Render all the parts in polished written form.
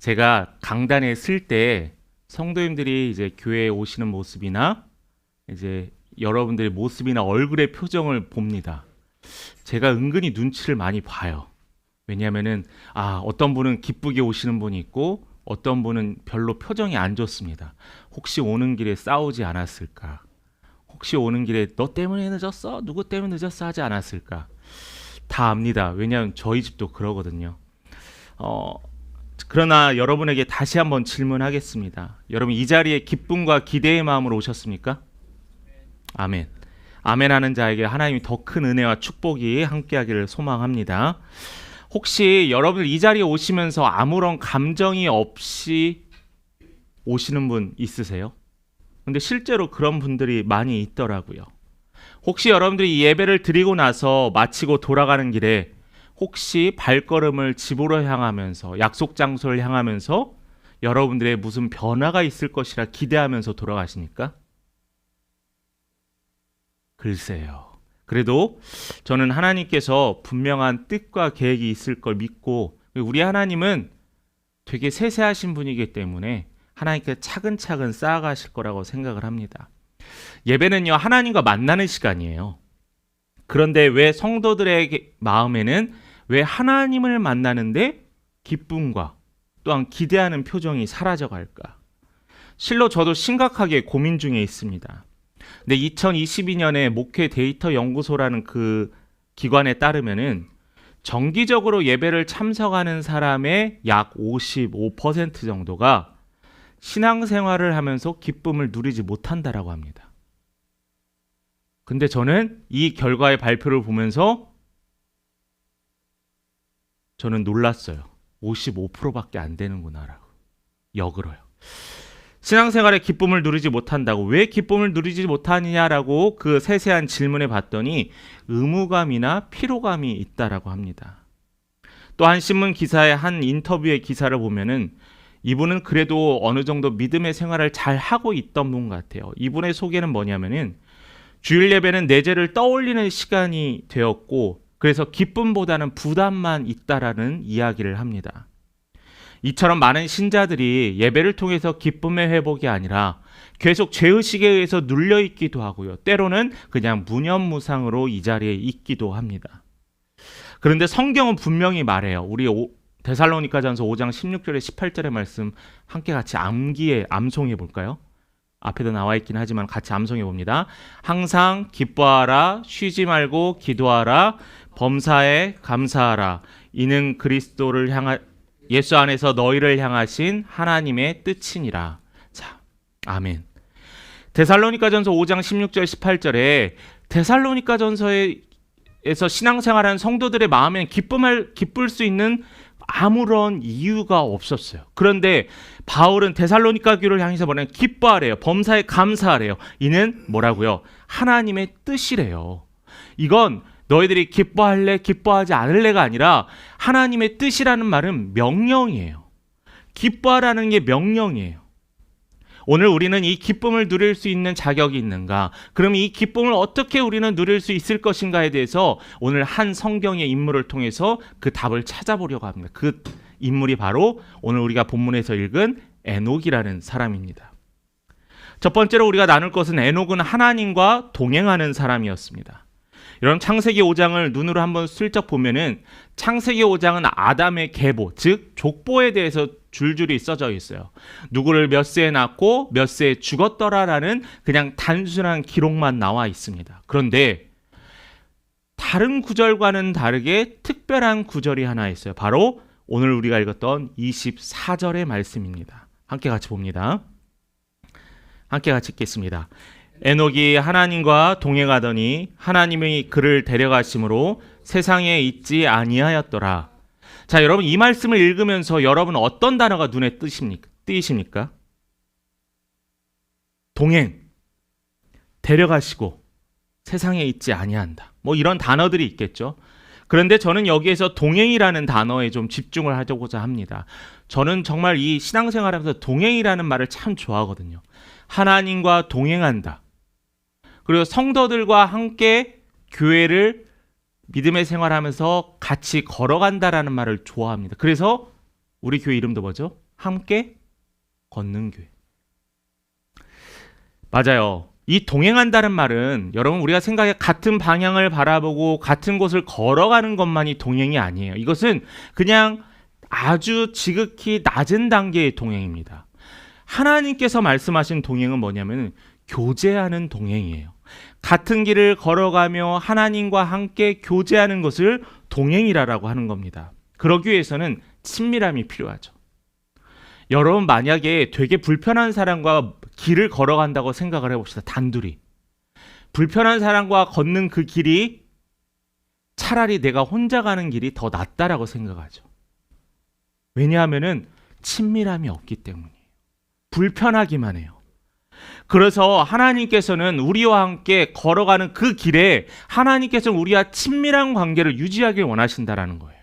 제가 강단에 쓸 때 성도님들이 이제 교회에 오시는 모습이나 이제 여러분들의 모습이나 얼굴의 표정을 봅니다. 제가 은근히 눈치를 많이 봐요. 왜냐하면은 어떤 분은 기쁘게 오시는 분이 있고 어떤 분은 별로 표정이 안 좋습니다. 혹시 오는 길에 싸우지 않았을까? 혹시 오는 길에 너 때문에 늦었어? 누구 때문에 늦었어? 하지 않았을까? 다 압니다. 왜냐하면 저희 집도 그러거든요. 그러나 여러분에게 다시 한번 질문하겠습니다. 여러분 이 자리에 기쁨과 기대의 마음으로 오셨습니까? 아멘. 아멘 하는 자에게 하나님이 더 큰 은혜와 축복이 함께하기를 소망합니다. 혹시 여러분 이 자리에 오시면서 아무런 감정이 없이 오시는 분 있으세요? 근데 실제로 그런 분들이 많이 있더라고요. 혹시 여러분들이 이 예배를 드리고 나서 마치고 돌아가는 길에 혹시 발걸음을 집으로 향하면서 약속 장소를 향하면서 여러분들의 무슨 변화가 있을 것이라 기대하면서 돌아가십니까? 글쎄요. 그래도 저는 하나님께서 분명한 뜻과 계획이 있을 걸 믿고 우리 하나님은 되게 세세하신 분이기 때문에 하나님께 차근차근 쌓아가실 거라고 생각을 합니다. 예배는요 하나님과 만나는 시간이에요. 그런데 왜 성도들의 마음에는 왜 하나님을 만나는데 기쁨과 또한 기대하는 표정이 사라져갈까? 실로 저도 심각하게 고민 중에 있습니다. 근데 2022년에 목회 데이터 연구소라는 그 기관에 따르면은 정기적으로 예배를 참석하는 사람의 약 55% 정도가 신앙생활을 하면서 기쁨을 누리지 못한다라고 합니다. 근데 저는 이 결과의 발표를 보면서 저는 놀랐어요. 55%밖에 안 되는구나라고. 역으로요. 신앙생활에 기쁨을 누리지 못한다고. 왜 기쁨을 누리지 못하느냐라고 그 세세한 질문에 봤더니 의무감이나 피로감이 있다라고 합니다. 또 한 신문 기사의 한 인터뷰의 기사를 보면은 이분은 그래도 어느 정도 믿음의 생활을 잘 하고 있던 분 같아요. 이분의 소개는 뭐냐면은 주일 예배는 내 죄를 떠올리는 시간이 되었고 그래서 기쁨보다는 부담만 있다라는 이야기를 합니다. 이처럼 많은 신자들이 예배를 통해서 기쁨의 회복이 아니라 계속 죄의식에 의해서 눌려있기도 하고요. 때로는 그냥 무념무상으로 이 자리에 있기도 합니다. 그런데 성경은 분명히 말해요. 우리 데살로니가전서 5장 16절에 18절의 말씀 함께 같이 암송해 볼까요? 앞에도 나와 있긴 하지만 같이 암송해 봅니다. 항상 기뻐하라, 쉬지 말고 기도하라, 범사에 감사하라. 이는 그리스도를 예수 안에서 너희를 향하신 하나님의 뜻이니라. 자, 아멘. 데살로니가전서 5장 16절 18절에 데살로니가전서에서 신앙생활하는 성도들의 마음에 기쁠 수 있는 아무런 이유가 없었어요. 그런데 바울은 데살로니가 교회를 향해서 뭐냐면 기뻐하래요. 범사에 감사하래요. 이는 뭐라고요? 하나님의 뜻이래요. 이건 너희들이 기뻐할래, 기뻐하지 않을래가 아니라 하나님의 뜻이라는 말은 명령이에요. 기뻐하라는 게 명령이에요. 오늘 우리는 이 기쁨을 누릴 수 있는 자격이 있는가? 그럼 이 기쁨을 어떻게 우리는 누릴 수 있을 것인가에 대해서 오늘 한 성경의 인물을 통해서 그 답을 찾아보려고 합니다. 그 인물이 바로 오늘 우리가 본문에서 읽은 에녹이라는 사람입니다. 첫 번째로 우리가 나눌 것은 에녹은 하나님과 동행하는 사람이었습니다. 여러분 창세기 5장을 눈으로 한번 슬쩍 보면은 창세기 5장은 아담의 계보, 즉 족보에 대해서 줄줄이 써져 있어요. 누구를 몇 세에 낳고 몇 세에 죽었더라라는 그냥 단순한 기록만 나와 있습니다. 그런데 다른 구절과는 다르게 특별한 구절이 하나 있어요. 바로 오늘 우리가 읽었던 24절의 말씀입니다. 함께 같이 봅니다. 함께 같이 읽겠습니다. 에녹이 하나님과 동행하더니 하나님이 그를 데려가심으로 세상에 있지 아니하였더라. 자, 여러분 이 말씀을 읽으면서 여러분 어떤 단어가 눈에 띄십니까? 동행, 데려가시고 세상에 있지 아니한다. 뭐 이런 단어들이 있겠죠. 그런데 저는 여기에서 동행이라는 단어에 좀 집중을 하고자 합니다. 저는 정말 이 신앙생활하면서 동행이라는 말을 참 좋아하거든요. 하나님과 동행한다. 그리고 성도들과 함께 교회를 믿음의 생활하면서 같이 걸어간다라는 말을 좋아합니다. 그래서 우리 교회 이름도 뭐죠? 함께 걷는 교회. 맞아요. 이 동행한다는 말은 여러분 우리가 생각해 같은 방향을 바라보고 같은 곳을 걸어가는 것만이 동행이 아니에요. 이것은 그냥 아주 지극히 낮은 단계의 동행입니다. 하나님께서 말씀하신 동행은 뭐냐면 교제하는 동행이에요. 같은 길을 걸어가며 하나님과 함께 교제하는 것을 동행이라고 하는 겁니다. 그러기 위해서는 친밀함이 필요하죠. 여러분 만약에 되게 불편한 사람과 길을 걸어간다고 생각을 해봅시다. 단둘이. 불편한 사람과 걷는 그 길이 차라리 내가 혼자 가는 길이 더 낫다라고 생각하죠. 왜냐하면은 친밀함이 없기 때문이에요. 불편하기만 해요. 그래서 하나님께서는 우리와 함께 걸어가는 그 길에 하나님께서는 우리와 친밀한 관계를 유지하길 원하신다라는 거예요.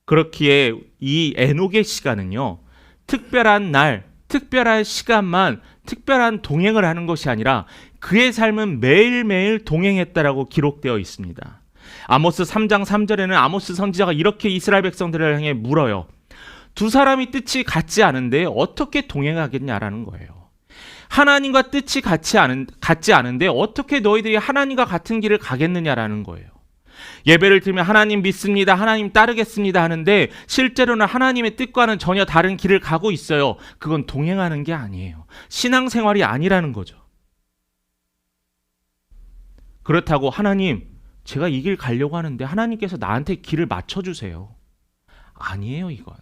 그렇기에 이 에녹의 시간은요, 특별한 날, 특별한 시간만 특별한 동행을 하는 것이 아니라 그의 삶은 매일매일 동행했다라고 기록되어 있습니다. 아모스 3장 3절에는 아모스 선지자가 이렇게 이스라엘 백성들을 향해 물어요. 두 사람이 뜻이 같지 않은데 어떻게 동행하겠냐라는 거예요. 하나님과 뜻이 같지 않은데 어떻게 너희들이 하나님과 같은 길을 가겠느냐라는 거예요. 예배를 드리면 하나님 믿습니다, 하나님 따르겠습니다 하는데 실제로는 하나님의 뜻과는 전혀 다른 길을 가고 있어요. 그건 동행하는 게 아니에요. 신앙생활이 아니라는 거죠. 그렇다고 하나님, 제가 이 길 가려고 하는데 하나님께서 나한테 길을 맞춰주세요. 아니에요, 이건.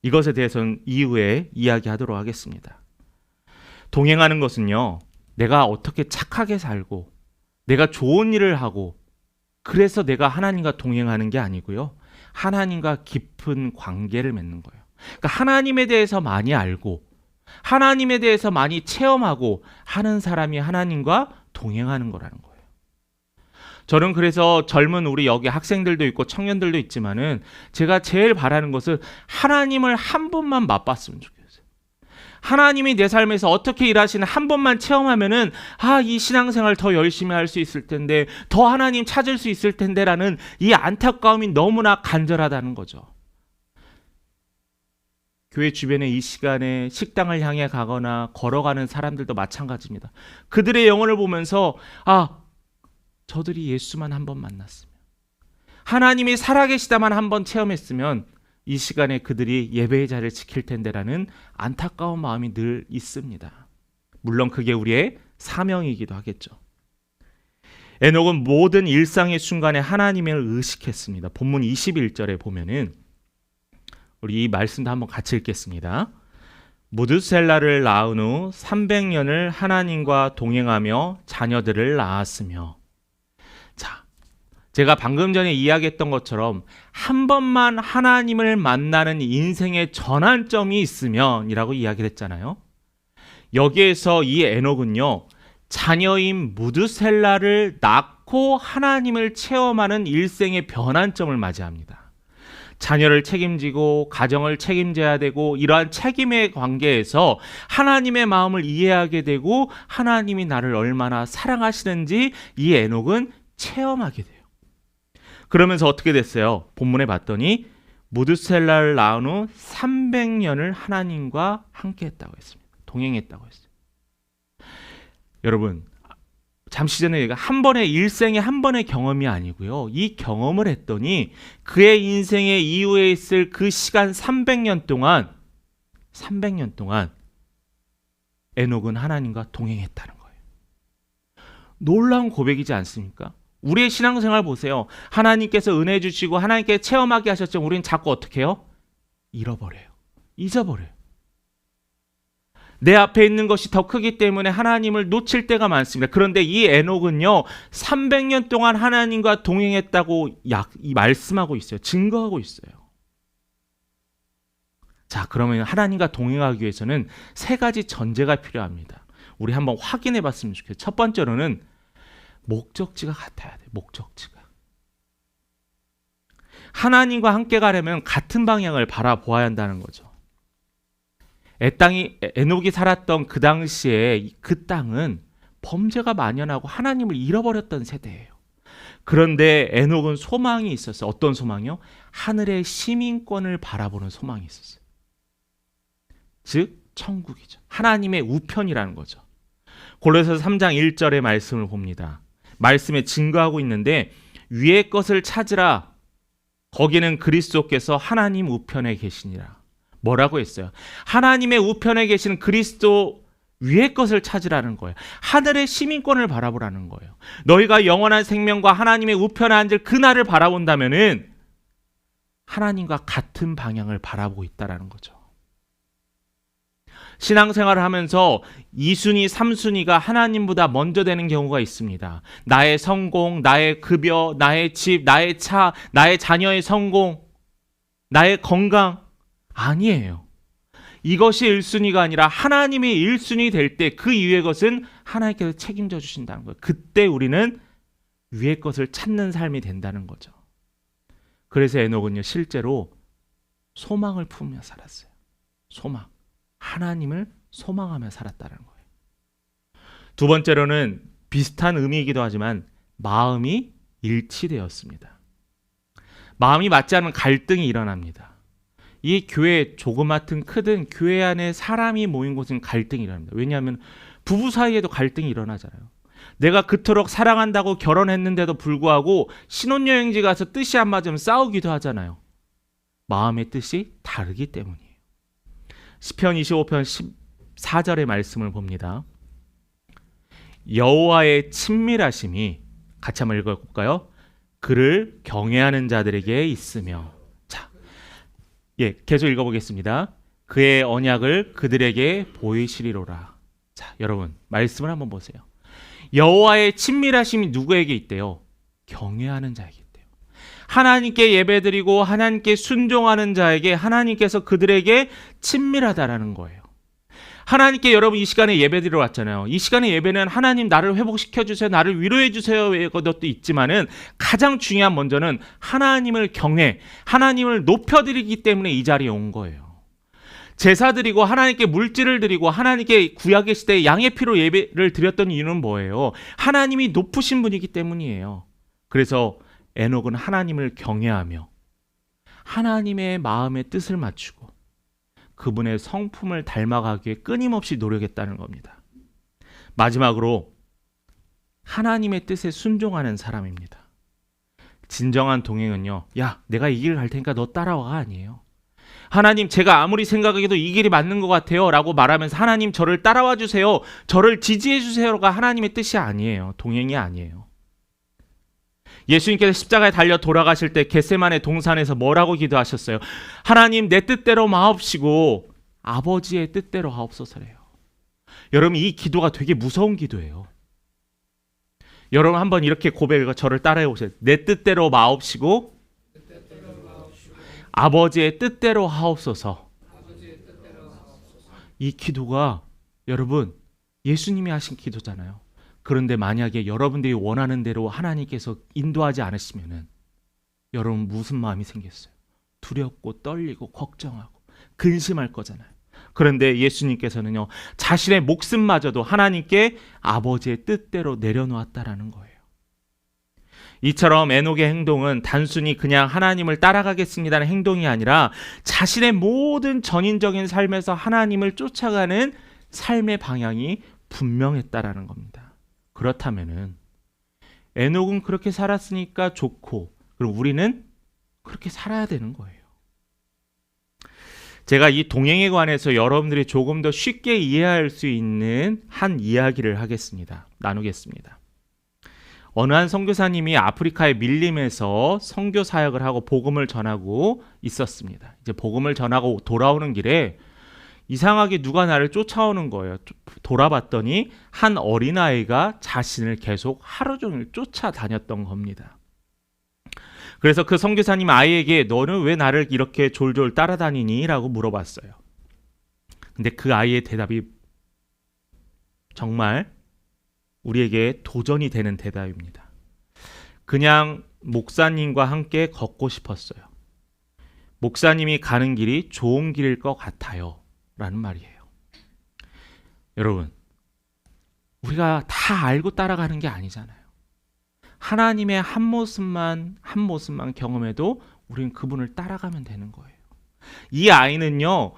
이것에 대해서는 이후에 이야기하도록 하겠습니다. 동행하는 것은요, 내가 어떻게 착하게 살고 내가 좋은 일을 하고 그래서 내가 하나님과 동행하는 게 아니고요. 하나님과 깊은 관계를 맺는 거예요. 그러니까 하나님에 대해서 많이 알고 하나님에 대해서 많이 체험하고 하는 사람이 하나님과 동행하는 거라는 거예요. 저는 그래서 젊은 우리 여기 학생들도 있고 청년들도 있지만은 제가 제일 바라는 것은 하나님을 한 번만 맛봤으면 좋겠어요. 하나님이 내 삶에서 어떻게 일하시는 한 번만 체험하면은 이 신앙생활 더 열심히 할 수 있을 텐데, 더 하나님 찾을 수 있을 텐데라는 이 안타까움이 너무나 간절하다는 거죠. 교회 주변에 이 시간에 식당을 향해 가거나 걸어가는 사람들도 마찬가지입니다. 그들의 영혼을 보면서 저들이 예수만 한 번 만났으면, 하나님이 살아계시다만 한 번 체험했으면 이 시간에 그들이 예배의 자리를 지킬 텐데라는 안타까운 마음이 늘 있습니다. 물론 그게 우리의 사명이기도 하겠죠. 에녹은 모든 일상의 순간에 하나님을 의식했습니다. 본문 21절에 보면은 우리 이 말씀도 한번 같이 읽겠습니다. 무드셀라를 낳은 후 300년을 하나님과 동행하며 자녀들을 낳았으며. 자, 제가 방금 전에 이야기했던 것처럼 한 번만 하나님을 만나는 인생의 전환점이 있으면 이라고 이야기를 했잖아요. 여기에서 이 에녹은요, 자녀인 무드셀라를 낳고 하나님을 체험하는 일생의 변환점을 맞이합니다. 자녀를 책임지고 가정을 책임져야 되고 이러한 책임의 관계에서 하나님의 마음을 이해하게 되고 하나님이 나를 얼마나 사랑하시는지 이 에녹은 체험하게 돼요. 그러면서 어떻게 됐어요? 본문에 봤더니 무드셀라를 낳은 후 300년을 하나님과 함께 했다고 했습니다. 동행했다고 했어요. 여러분, 잠시 전에 한 번의 일생의 한 번의 경험이 아니고요. 이 경험을 했더니 그의 인생의 이후에 있을 그 시간 300년 동안 에녹은 하나님과 동행했다는 거예요. 놀라운 고백이지 않습니까? 우리의 신앙생활 보세요. 하나님께서 은혜 주시고 하나님께 체험하게 하셨지만 우리는 자꾸 어떻게 해요? 잃어버려요. 잊어버려요. 내 앞에 있는 것이 더 크기 때문에 하나님을 놓칠 때가 많습니다. 그런데 이 에녹은요, 300년 동안 하나님과 동행했다고 말씀하고 있어요. 증거하고 있어요. 자, 그러면 하나님과 동행하기 위해서는 세 가지 전제가 필요합니다. 우리 한번 확인해 봤으면 좋겠어요. 첫 번째로는 목적지가 같아야 돼요. 목적지가. 하나님과 함께 가려면 같은 방향을 바라보아야 한다는 거죠. 에녹이 살았던 그 당시에 그 땅은 범죄가 만연하고 하나님을 잃어버렸던 세대예요. 그런데 에녹은 소망이 있었어요. 어떤 소망이요? 하늘의 시민권을 바라보는 소망이 있었어요. 즉 천국이죠. 하나님의 우편이라는 거죠. 골로새서 3장 1절의 말씀을 봅니다. 말씀에 증거하고 있는데 위의 것을 찾으라. 거기는 그리스도께서 하나님 우편에 계시니라. 뭐라고 했어요? 하나님의 우편에 계신 그리스도 위의 것을 찾으라는 거예요. 하늘의 시민권을 바라보라는 거예요. 너희가 영원한 생명과 하나님의 우편에 앉을 그날을 바라본다면은 하나님과 같은 방향을 바라보고 있다라는 거죠. 신앙생활을 하면서 2순위, 3순위가 하나님보다 먼저 되는 경우가 있습니다. 나의 성공, 나의 급여, 나의 집, 나의 차, 나의 자녀의 성공, 나의 건강. 아니에요. 이것이 1순위가 아니라 하나님이 1순위 될 때 그 이외의 것은 하나님께서 책임져 주신다는 거예요. 그때 우리는 위의 것을 찾는 삶이 된다는 거죠. 그래서 에녹은요, 실제로 소망을 품으며 살았어요. 소망. 하나님을 소망하며 살았다는 거예요. 두 번째로는 비슷한 의미이기도 하지만 마음이 일치되었습니다. 마음이 맞지 않은 갈등이 일어납니다. 이 교회 조그맣든 크든 교회 안에 사람이 모인 곳은 갈등이 일어납니다. 왜냐하면 부부 사이에도 갈등이 일어나잖아요. 내가 그토록 사랑한다고 결혼했는데도 불구하고 신혼여행지 가서 뜻이 안 맞으면 싸우기도 하잖아요. 마음의 뜻이 다르기 때문이에요. 시편 25편 14절의 말씀을 봅니다. 여호와의 친밀하심이, 같이 한번 읽어볼까요? 그를 경외하는 자들에게 있으며. 자, 계속 읽어보겠습니다. 그의 언약을 그들에게 보이시리로라. 자, 여러분 말씀을 한번 보세요. 여호와의 친밀하심이 누구에게 있대요? 경외하는 자에게 있대요. 하나님께 예배드리고 하나님께 순종하는 자에게 하나님께서 그들에게 친밀하다라는 거예요. 하나님께 여러분 이 시간에 예배드리러 왔잖아요. 이 시간에 예배는 하나님 나를 회복시켜 주세요, 나를 위로해 주세요의 것도 있지만은 가장 중요한 먼저는 하나님을 경외, 하나님을 높여드리기 때문에 이 자리에 온 거예요. 제사 드리고 하나님께 물질을 드리고 하나님께 구약의 시대에 양의 피로 예배를 드렸던 이유는 뭐예요? 하나님이 높으신 분이기 때문이에요. 그래서 에녹은 하나님을 경외하며 하나님의 마음의 뜻을 맞추고 그분의 성품을 닮아가기 위해 끊임없이 노력했다는 겁니다. 마지막으로 하나님의 뜻에 순종하는 사람입니다. 진정한 동행은요, 야, 내가 이 길 갈 테니까 너 따라와가 아니에요. 하나님, 제가 아무리 생각해도 이 길이 맞는 것 같아요 라고 말하면서 하나님 저를 따라와 주세요, 저를 지지해 주세요가 하나님의 뜻이 아니에요. 동행이 아니에요. 예수님께서 십자가에 달려 돌아가실 때 겟세마네 동산에서 뭐라고 기도하셨어요? 하나님, 내 뜻대로 마옵시고 아버지의 뜻대로 하옵소서래요. 여러분, 이 기도가 되게 무서운 기도예요. 여러분 한번 이렇게 고백을, 저를 따라해 보세요. 내 뜻대로 마옵시고 아버지의 뜻대로 하옵소서. 이 기도가 여러분 예수님이 하신 기도잖아요. 그런데 만약에 여러분들이 원하는 대로 하나님께서 인도하지 않으시면은 여러분 무슨 마음이 생겼어요? 두렵고 떨리고 걱정하고 근심할 거잖아요. 그런데 예수님께서는요, 자신의 목숨마저도 하나님께 아버지의 뜻대로 내려놓았다라는 거예요. 이처럼 에녹의 행동은 단순히 그냥 하나님을 따라가겠습니다는 행동이 아니라 자신의 모든 전인적인 삶에서 하나님을 쫓아가는 삶의 방향이 분명했다라는 겁니다. 그렇다면은 에녹은 그렇게 살았으니까 좋고, 그럼 우리는 그렇게 살아야 되는 거예요. 제가 이 동행에 관해서 여러분들이 조금 더 쉽게 이해할 수 있는 한 이야기를 하겠습니다. 나누겠습니다. 어느 한 선교사님이 아프리카의 밀림에서 선교 사역을 하고 복음을 전하고 있었습니다. 이제 복음을 전하고 돌아오는 길에 이상하게 누가 나를 쫓아오는 거예요. 돌아봤더니 한 어린아이가 자신을 계속 하루 종일 쫓아다녔던 겁니다. 그래서 그 선교사님 아이에게 너는 왜 나를 이렇게 졸졸 따라다니니? 라고 물어봤어요. 근데 그 아이의 대답이 정말 우리에게 도전이 되는 대답입니다. 그냥 목사님과 함께 걷고 싶었어요. 목사님이 가는 길이 좋은 길일 것 같아요. 라는 말이에요. 여러분, 우리가 다 알고 따라가는 게 아니잖아요. 하나님의 한 모습만 경험해도 우리는 그분을 따라가면 되는 거예요. 이 아이는요,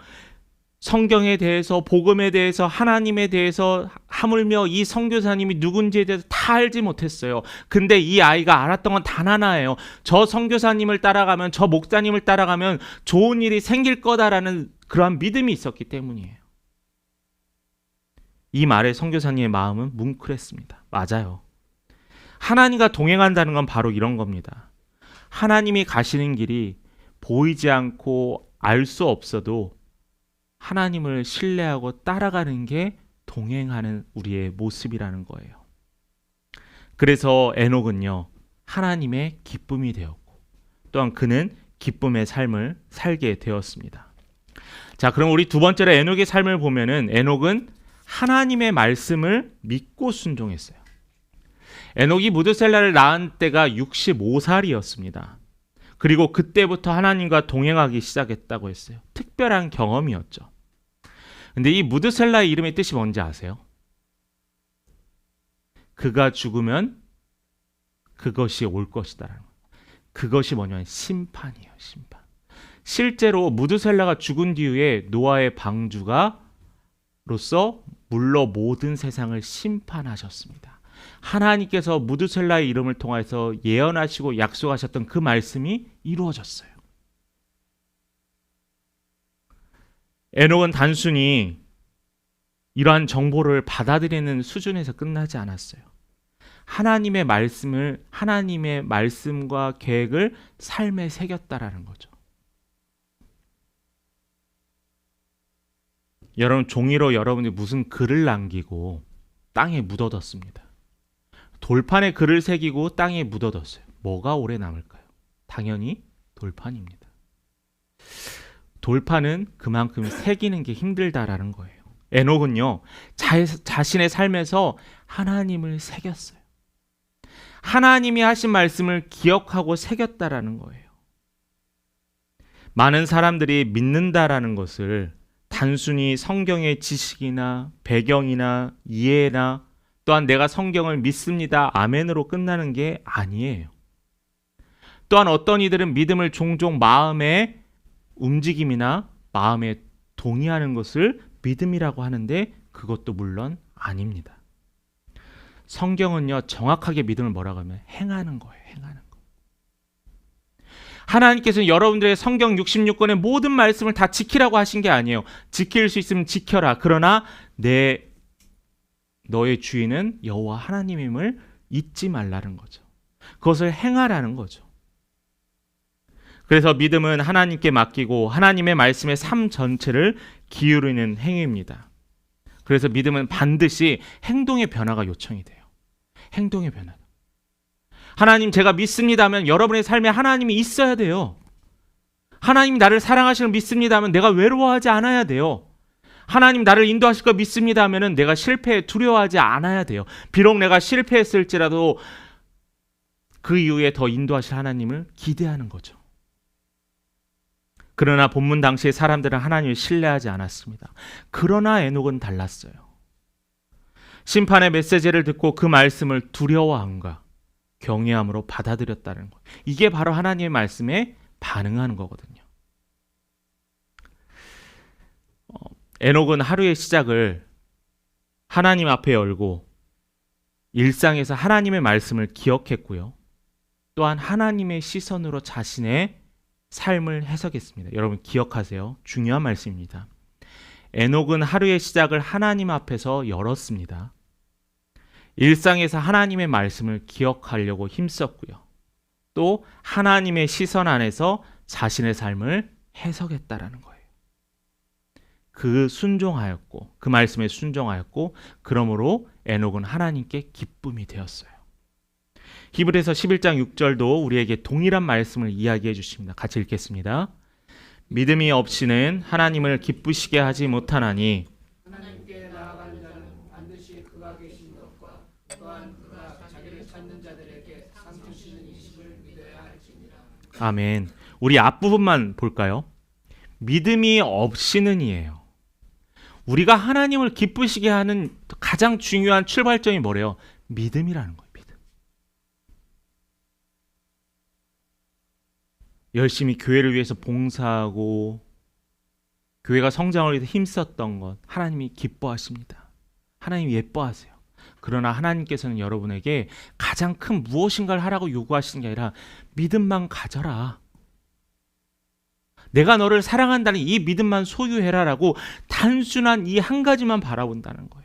성경에 대해서, 복음에 대해서, 하나님에 대해서, 하물며 이 선교사님이 누군지에 대해서 다 알지 못했어요. 근데 이 아이가 알았던 건 단 하나예요. 저 선교사님을 따라가면, 저 목사님을 따라가면 좋은 일이 생길 거다라는 그러한 믿음이 있었기 때문이에요. 이 말에 선교사님의 마음은 뭉클했습니다. 맞아요. 하나님과 동행한다는 건 바로 이런 겁니다. 하나님이 가시는 길이 보이지 않고 알 수 없어도 하나님을 신뢰하고 따라가는 게 동행하는 우리의 모습이라는 거예요. 그래서 에녹은요, 하나님의 기쁨이 되었고, 또한 그는 기쁨의 삶을 살게 되었습니다. 자, 그럼 우리 두 번째로 에녹의 삶을 보면은 에녹은 하나님의 말씀을 믿고 순종했어요. 에녹이 무드셀라를 낳은 때가 65살이었습니다. 그리고 그때부터 하나님과 동행하기 시작했다고 했어요. 특별한 경험이었죠. 근데 이 무드셀라의 이름의 뜻이 뭔지 아세요? 그가 죽으면 그것이 올 것이다라는 거예요. 그것이 뭐냐면 심판이에요. 심판. 실제로 무드셀라가 죽은 뒤에 노아의 방주가로서 물로 모든 세상을 심판하셨습니다. 하나님께서 무드셀라의 이름을 통해서 예언하시고 약속하셨던 그 말씀이 이루어졌어요. 에녹은 단순히 이러한 정보를 받아들이는 수준에서 끝나지 않았어요. 하나님의 말씀과 계획을 삶에 새겼다라는 거죠. 여러분, 종이로 여러분이 무슨 글을 남기고 땅에 묻어뒀습니다. 돌판에 글을 새기고 땅에 묻어뒀어요. 뭐가 오래 남을까요? 당연히 돌판입니다. 돌판은 그만큼 새기는 게 힘들다라는 거예요. 에녹은요, 자신의 삶에서 하나님을 새겼어요. 하나님이 하신 말씀을 기억하고 새겼다라는 거예요. 많은 사람들이 믿는다라는 것을 단순히 성경의 지식이나 배경이나 이해나 또한 내가 성경을 믿습니다, 아멘으로 끝나는 게 아니에요. 또한 어떤 이들은 믿음을 종종 마음의 움직임이나 마음에 동의하는 것을 믿음이라고 하는데 그것도 물론 아닙니다. 성경은요, 정확하게 믿음을 뭐라고 하면 행하는 거예요. 행하는 거. 하나님께서는 여러분들의 성경 66권의 모든 말씀을 다 지키라고 하신 게 아니에요. 지킬 수 있으면 지켜라. 그러나 너의 주인은 여호와 하나님임을 잊지 말라는 거죠. 그것을 행하라는 거죠. 그래서 믿음은 하나님께 맡기고 하나님의 말씀의 삶 전체를 기울이는 행위입니다. 그래서 믿음은 반드시 행동의 변화가 요청이 돼요. 행동의 변화. 하나님, 제가 믿습니다 하면 여러분의 삶에 하나님이 있어야 돼요. 하나님 나를 사랑하시는 걸 믿습니다 하면 내가 외로워하지 않아야 돼요. 하나님 나를 인도하실 거 믿습니다 하면은 내가 실패에 두려워하지 않아야 돼요. 비록 내가 실패했을지라도 그 이후에 더 인도하실 하나님을 기대하는 거죠. 그러나 본문 당시의 사람들은 하나님을 신뢰하지 않았습니다. 그러나 에녹은 달랐어요. 심판의 메시지를 듣고 그 말씀을 두려워함과 경외함으로 받아들였다는 거예요. 이게 바로 하나님의 말씀에 반응하는 거거든요. 에녹은 하루의 시작을 하나님 앞에 열고 일상에서 하나님의 말씀을 기억했고요. 또한 하나님의 시선으로 자신의 삶을 해석했습니다. 여러분 기억하세요. 중요한 말씀입니다. 에녹은 하루의 시작을 하나님 앞에서 열었습니다. 일상에서 하나님의 말씀을 기억하려고 힘썼고요. 또 하나님의 시선 안에서 자신의 삶을 해석했다라는 거예요. 그 말씀에 순종하였고 그러므로 에녹은 하나님께 기쁨이 되었어요. 히브리서 11장 6절도 우리에게 동일한 말씀을 이야기해 주십니다. 같이 읽겠습니다. 믿음이 없이는 하나님을 기쁘시게 하지 못하나니 하나님께 나아가는 자는 반드시 그가 계신 것과 또한 그가 자기를 찾는 자들에게 상 주시는 이심을 믿어야 할지니라. 아멘. 우리 앞부분만 볼까요? 믿음이 없이는이에요. 우리가 하나님을 기쁘시게 하는 가장 중요한 출발점이 뭐래요? 믿음이라는 거예요. 믿음. 열심히 교회를 위해서 봉사하고 교회가 성장을 위해서 힘썼던 것 하나님이 기뻐하십니다. 하나님이 예뻐하세요. 그러나 하나님께서는 여러분에게 가장 큰 무엇인가를 하라고 요구하시는 게 아니라 믿음만 가져라. 내가 너를 사랑한다는 이 믿음만 소유해라라고 단순한 이 한 가지만 바라본다는 거예요.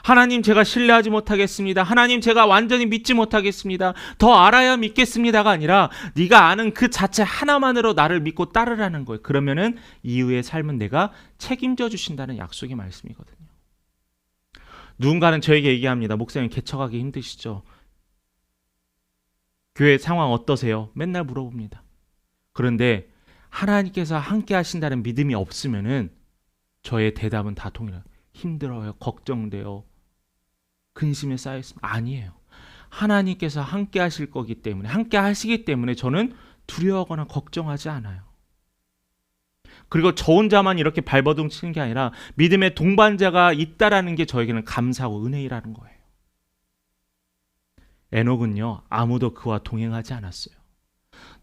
하나님 제가 신뢰하지 못하겠습니다. 하나님 제가 완전히 믿지 못하겠습니다. 더 알아야 믿겠습니다가 아니라 네가 아는 그 자체 하나만으로 나를 믿고 따르라는 거예요. 그러면은 이후의 삶은 내가 책임져 주신다는 약속의 말씀이거든요. 누군가는 저에게 얘기합니다. 목사님 개척하기 힘드시죠? 교회 상황 어떠세요? 맨날 물어봅니다. 그런데 하나님께서 함께 하신다는 믿음이 없으면은 저의 대답은 다 동일해요. 힘들어요. 걱정돼요. 근심에 쌓여있습니다. 아니에요. 하나님께서 함께 하실 거기 때문에, 함께 하시기 때문에 저는 두려워하거나 걱정하지 않아요. 그리고 저 혼자만 이렇게 발버둥 치는 게 아니라 믿음의 동반자가 있다라는 게 저에게는 감사하고 은혜이라는 거예요. 에녹은요, 아무도 그와 동행하지 않았어요.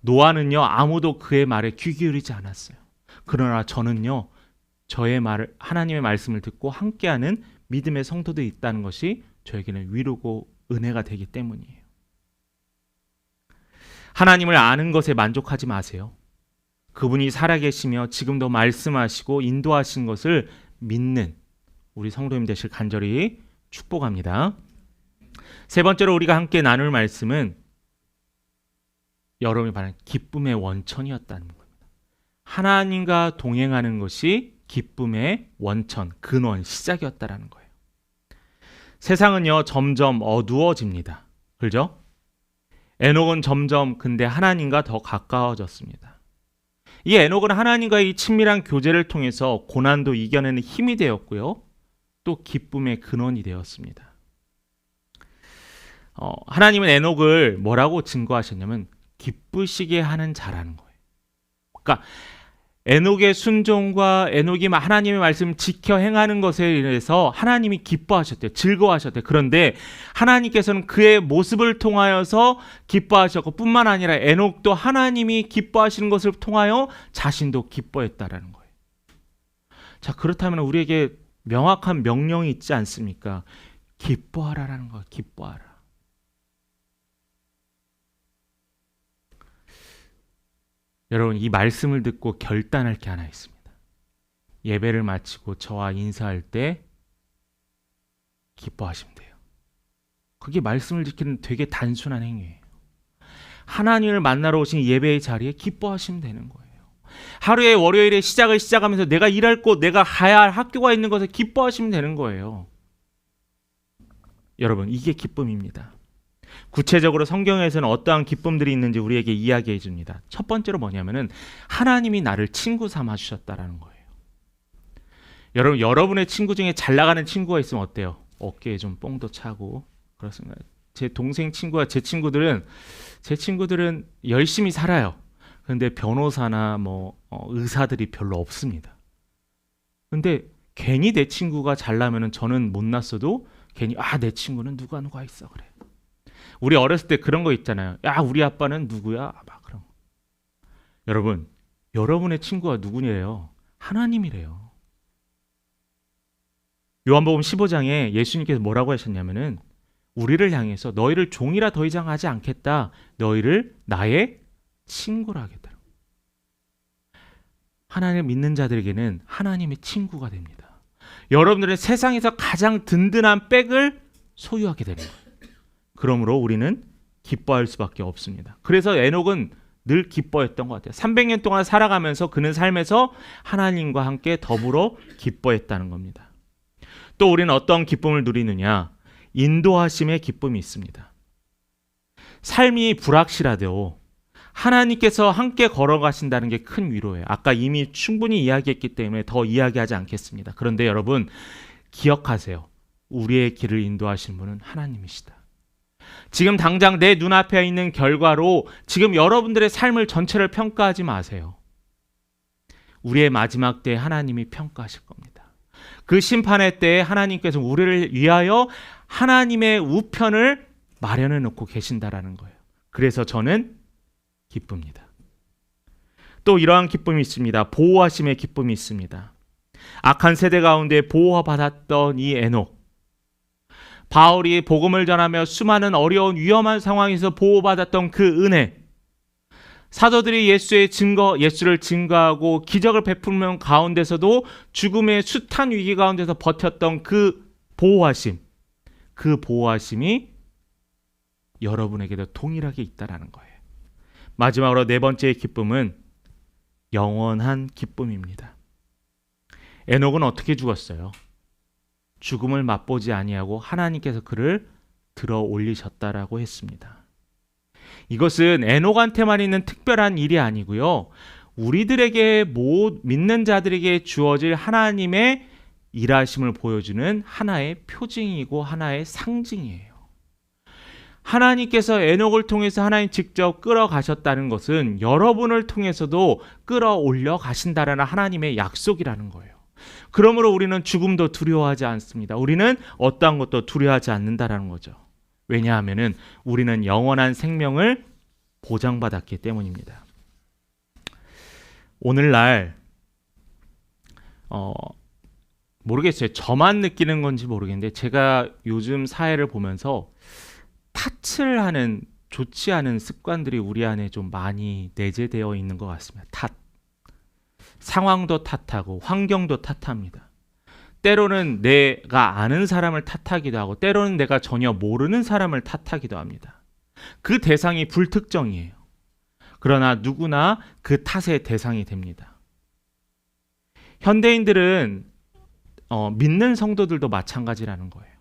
노아는요, 아무도 그의 말에 귀 기울이지 않았어요. 그러나 저는요, 저의 말을, 하나님의 말씀을 듣고 함께하는 믿음의 성도들이 있다는 것이 저에게는 위로고 은혜가 되기 때문이에요. 하나님을 아는 것에 만족하지 마세요. 그분이 살아계시며 지금도 말씀하시고 인도하신 것을 믿는 우리 성도님 되실 간절히 축복합니다. 세 번째로 우리가 함께 나눌 말씀은 여러분이 바라는 기쁨의 원천이었다는 겁니다. 하나님과 동행하는 것이 기쁨의 원천, 근원, 시작이었다라는 거예요. 세상은요 점점 어두워집니다. 그렇죠? 에녹은 점점 근데 하나님과 더 가까워졌습니다. 이 에녹은 하나님과의 이 친밀한 교제를 통해서 고난도 이겨내는 힘이 되었고요. 또 기쁨의 근원이 되었습니다. 하나님은 에녹을 뭐라고 증거하셨냐면 기쁘시게 하는 자라는 거예요. 그러니까 에녹의 순종과 에녹이 하나님의 말씀을 지켜 행하는 것에 인해서 하나님이 기뻐하셨대요. 즐거워하셨대요. 그런데 하나님께서는 그의 모습을 통하여서 기뻐하셨고 뿐만 아니라 에녹도 하나님이 기뻐하시는 것을 통하여 자신도 기뻐했다라는 거예요. 자, 그렇다면 우리에게 명확한 명령이 있지 않습니까? 기뻐하라라는 거예요. 기뻐하라. 여러분, 이 말씀을 듣고 결단할 게 하나 있습니다. 예배를 마치고 저와 인사할 때 기뻐하시면 돼요. 그게 말씀을 지키는 되게 단순한 행위예요. 하나님을 만나러 오신 예배의 자리에 기뻐하시면 되는 거예요. 하루의 월요일에 시작을 시작하면서 내가 일할 곳, 내가 가야 할 학교가 있는 것에 기뻐하시면 되는 거예요. 여러분, 이게 기쁨입니다. 구체적으로 성경에서는 어떠한 기쁨들이 있는지 우리에게 이야기해 줍니다. 첫 번째로 뭐냐면은 하나님이 나를 친구 삼아 주셨다라는 거예요. 여러분, 여러분의 친구 중에 잘 나가는 친구가 있으면 어때요? 어깨에 좀 뽕도 차고 그렇습니다. 제 동생 친구와 제 친구들은 열심히 살아요. 그런데 변호사나 의사들이 별로 없습니다. 근데 괜히 내 친구가 잘나면은 저는 못났어도 괜히 내 친구는 누가 있어 그래. 우리 어렸을 때 그런 거 있잖아요. 야, 우리 아빠는 누구야? 막 그런 거. 여러분, 여러분의 친구가 누구냐요? 하나님이래요. 요한복음 15장에 예수님께서 뭐라고 하셨냐면은 우리를 향해서 너희를 종이라 더 이상 하지 않겠다. 너희를 나의 친구라 하겠다. 하나님을 믿는 자들에게는 하나님의 친구가 됩니다. 여러분들은 세상에서 가장 든든한 백을 소유하게 되는 거예요. 그러므로 우리는 기뻐할 수밖에 없습니다. 그래서 에녹은 늘 기뻐했던 것 같아요. 300년 동안 살아가면서 그는 삶에서 하나님과 함께 더불어 기뻐했다는 겁니다. 또 우리는 어떤 기쁨을 누리느냐? 인도하심의 기쁨이 있습니다. 삶이 불확실하대요. 하나님께서 함께 걸어가신다는 게 큰 위로예요. 아까 이미 충분히 이야기했기 때문에 더 이야기하지 않겠습니다. 그런데 여러분, 기억하세요. 우리의 길을 인도하시는 분은 하나님이시다. 지금 당장 내 눈앞에 있는 결과로 지금 여러분들의 삶을 전체를 평가하지 마세요. 우리의 마지막 때에 하나님이 평가하실 겁니다. 그 심판의 때에 하나님께서 우리를 위하여 하나님의 우편을 마련해 놓고 계신다라는 거예요. 그래서 저는 기쁩니다. 또 이러한 기쁨이 있습니다. 보호하심의 기쁨이 있습니다. 악한 세대 가운데 보호받았던 이 에녹, 바울이 복음을 전하며 수많은 어려운 위험한 상황에서 보호받았던 그 은혜, 사도들이 예수를 증거하고 기적을 베푸는 가운데서도 죽음의 숱한 위기 가운데서 버텼던 그 보호하심이 여러분에게도 동일하게 있다라는 거예요. 마지막으로 네 번째의 기쁨은 영원한 기쁨입니다. 에녹은 어떻게 죽었어요? 죽음을 맛보지 아니하고 하나님께서 그를 들어 올리셨다라고 했습니다. 이것은 에녹한테만 있는 특별한 일이 아니고요. 우리들에게 믿는 자들에게 주어질 하나님의 일하심을 보여주는 하나의 표징이고 하나의 상징이에요. 하나님께서 에녹을 통해서 하나님 직접 끌어가셨다는 것은 여러분을 통해서도 끌어올려 가신다라는 하나님의 약속이라는 거예요. 그러므로 우리는 죽음도 두려워하지 않습니다. 우리는 어떠한 것도 두려워하지 않는다라는 거죠. 왜냐하면 우리는 영원한 생명을 보장받았기 때문입니다. 오늘날 모르겠어요. 저만 느끼는 건지 모르겠는데 제가 요즘 사회를 보면서 탓을 하는 좋지 않은 습관들이 우리 안에 좀 많이 내재되어 있는 것 같습니다. 상황도 탓하고 환경도 탓합니다. 때로는 내가 아는 사람을 탓하기도 하고 때로는 내가 전혀 모르는 사람을 탓하기도 합니다. 그 대상이 불특정이에요. 그러나 누구나 그 탓의 대상이 됩니다. 현대인들은 믿는 성도들도 마찬가지라는 거예요.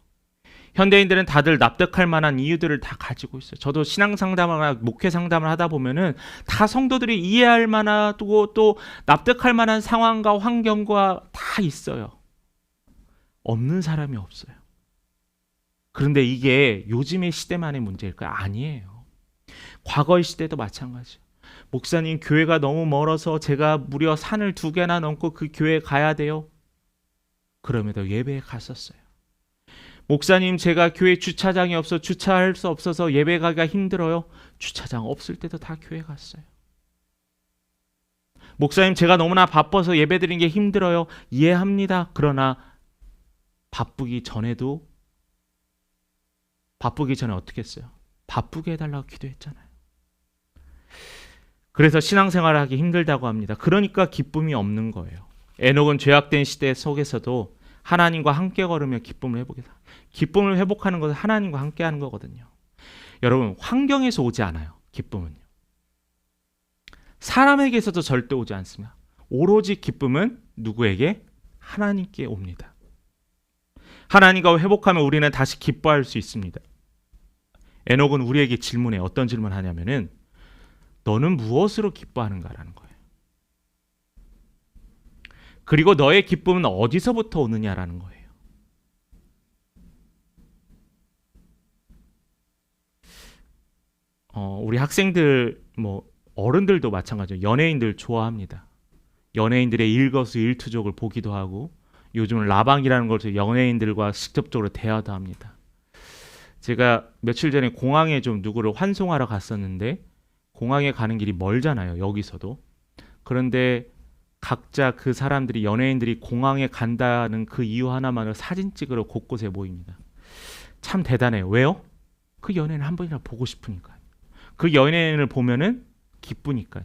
현대인들은 다들 납득할 만한 이유들을 다 가지고 있어요. 저도 신앙 상담이나 목회 상담을 하다 보면은 다 성도들이 이해할 만하고 또 납득할 만한 상황과 환경과 다 있어요. 없는 사람이 없어요. 그런데 이게 요즘의 시대만의 문제일까요? 아니에요. 과거의 시대도 마찬가지예요. 목사님, 교회가 너무 멀어서 제가 무려 산을 2개나 넘고 그 교회에 가야 돼요. 그럼에도 예배에 갔었어요. 목사님, 제가 교회 주차장이 없어 주차할 수 없어서 예배 가기가 힘들어요. 주차장 없을 때도 다 교회 갔어요. 목사님, 제가 너무나 바빠서 예배 드리는 게 힘들어요. 이해합니다. 그러나 바쁘기 전에 어떻게 했어요? 바쁘게 해달라고 기도했잖아요. 그래서 신앙생활을 하기 힘들다고 합니다. 그러니까 기쁨이 없는 거예요. 에녹은 죄악된 시대 속에서도 하나님과 함께 걸으며 기쁨을 회복하는 것은 하나님과 함께 하는 거거든요. 여러분, 환경에서 오지 않아요. 기쁨은요. 사람에게서도 절대 오지 않습니다. 오로지 기쁨은 누구에게? 하나님께 옵니다. 하나님과 회복하면 우리는 다시 기뻐할 수 있습니다. 에녹은 우리에게 질문해. 어떤 질문을 하냐면은 너는 무엇으로 기뻐하는가라는 거예요. 그리고 너의 기쁨은 어디서부터 오느냐라는 거예요. 우리 학생들, 어른들도 마찬가지예요. 연예인들 좋아합니다. 연예인들의 일거수일투족을 보기도 하고 요즘은 라방이라는 것을 연예인들과 직접적으로 대화도 합니다. 제가 며칠 전에 공항에 좀 누구를 환송하러 갔었는데 공항에 가는 길이 멀잖아요. 여기서도. 그런데 각자 그 사람들이 연예인들이 공항에 간다는 그 이유 하나만으로 사진 찍으러 곳곳에 모입니다. 참 대단해요. 왜요? 그 연예인을 한 번이나 보고 싶으니까요. 그 연예인을 보면은 기쁘니까요.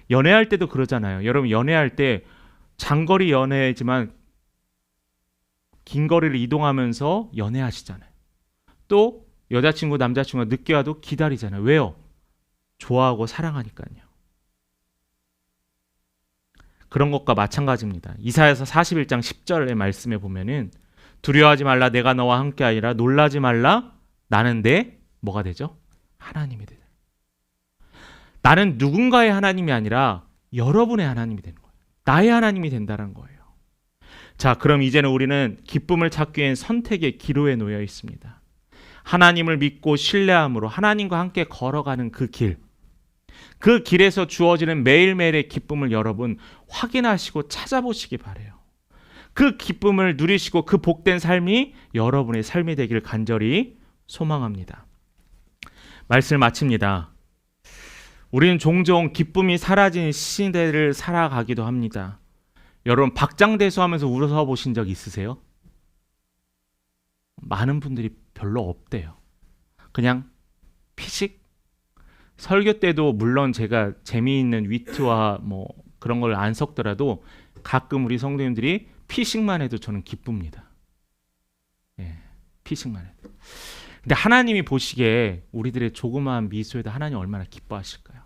연애할 때도 그러잖아요. 여러분, 연애할 때 장거리 연애지만 긴 거리를 이동하면서 연애하시잖아요. 또 여자친구, 남자친구가 늦게 와도 기다리잖아요. 왜요? 좋아하고 사랑하니까요. 그런 것과 마찬가지입니다. 이사야서 41장 10절의 말씀에 보면은 두려워하지 말라, 내가 너와 함께하리라. 놀라지 말라, 나는 내 뭐가 되죠? 하나님이 되죠. 나는 누군가의 하나님이 아니라 여러분의 하나님이 되는 거예요. 나의 하나님이 된다는 거예요. 자, 그럼 이제는 우리는 기쁨을 찾기 위한 선택의 기로에 놓여 있습니다. 하나님을 믿고 신뢰함으로 하나님과 함께 걸어가는 그 길, 그 길에서 주어지는 매일매일의 기쁨을 여러분 확인하시고 찾아보시기 바라요. 그 기쁨을 누리시고 그 복된 삶이 여러분의 삶이 되길 간절히 소망합니다. 말씀을 마칩니다. 우리는 종종 기쁨이 사라진 시대를 살아가기도 합니다. 여러분 박장대소 하면서 웃어보신 적 있으세요? 많은 분들이 별로 없대요. 그냥 피식? 설교 때도 물론 제가 재미있는 위트와 뭐 그런 걸 안 섞더라도 가끔 우리 성도님들이 피식만 해도 저는 기쁩니다. 예, 피식만 해도. 근데 하나님이 보시기에 우리들의 조그마한 미소에도 하나님 얼마나 기뻐하실까요?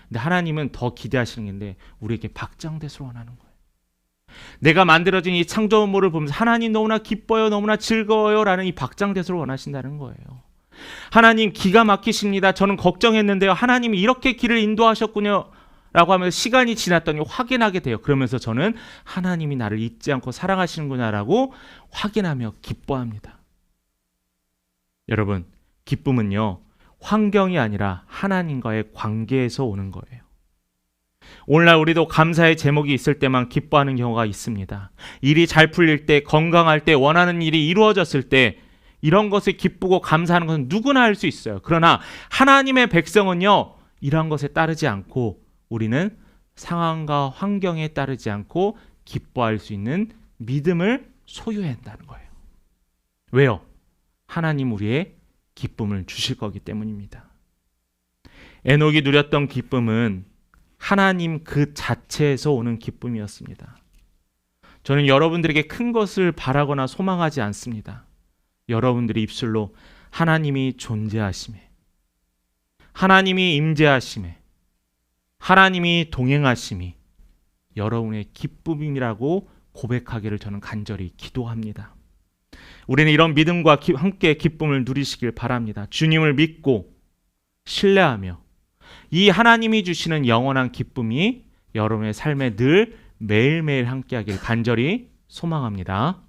근데 하나님은 더 기대하시는 건데 우리에게 박장대소를 원하는 거예요. 내가 만들어진 이 창조물을 보면서 하나님 너무나 기뻐요, 너무나 즐거워요 라는 이 박장대소를 원하신다는 거예요. 하나님 기가 막히십니다. 저는 걱정했는데요. 하나님이 이렇게 길을 인도하셨군요 라고 하면서 시간이 지났더니 확인하게 돼요. 그러면서 저는 하나님이 나를 잊지 않고 사랑하시는구나 라고 확인하며 기뻐합니다. 여러분, 기쁨은요, 환경이 아니라 하나님과의 관계에서 오는 거예요. 오늘날 우리도 감사의 제목이 있을 때만 기뻐하는 경우가 있습니다. 일이 잘 풀릴 때, 건강할 때, 원하는 일이 이루어졌을 때 이런 것에 기쁘고 감사하는 것은 누구나 할 수 있어요. 그러나 하나님의 백성은요, 이러한 것에 따르지 않고 우리는 상황과 환경에 따르지 않고 기뻐할 수 있는 믿음을 소유해야 한다는 거예요. 왜요? 하나님 우리의 기쁨을 주실 거기 때문입니다. 에녹이 누렸던 기쁨은 하나님 그 자체에서 오는 기쁨이었습니다. 저는 여러분들에게 큰 것을 바라거나 소망하지 않습니다. 여러분들의 입술로 하나님이 존재하심에, 하나님이 임재하심에, 하나님이 동행하심이 여러분의 기쁨이라고 고백하기를 저는 간절히 기도합니다. 우리는 이런 믿음과 함께 기쁨을 누리시길 바랍니다. 주님을 믿고 신뢰하며 이 하나님이 주시는 영원한 기쁨이 여러분의 삶에 늘 매일매일 함께하길 간절히 소망합니다.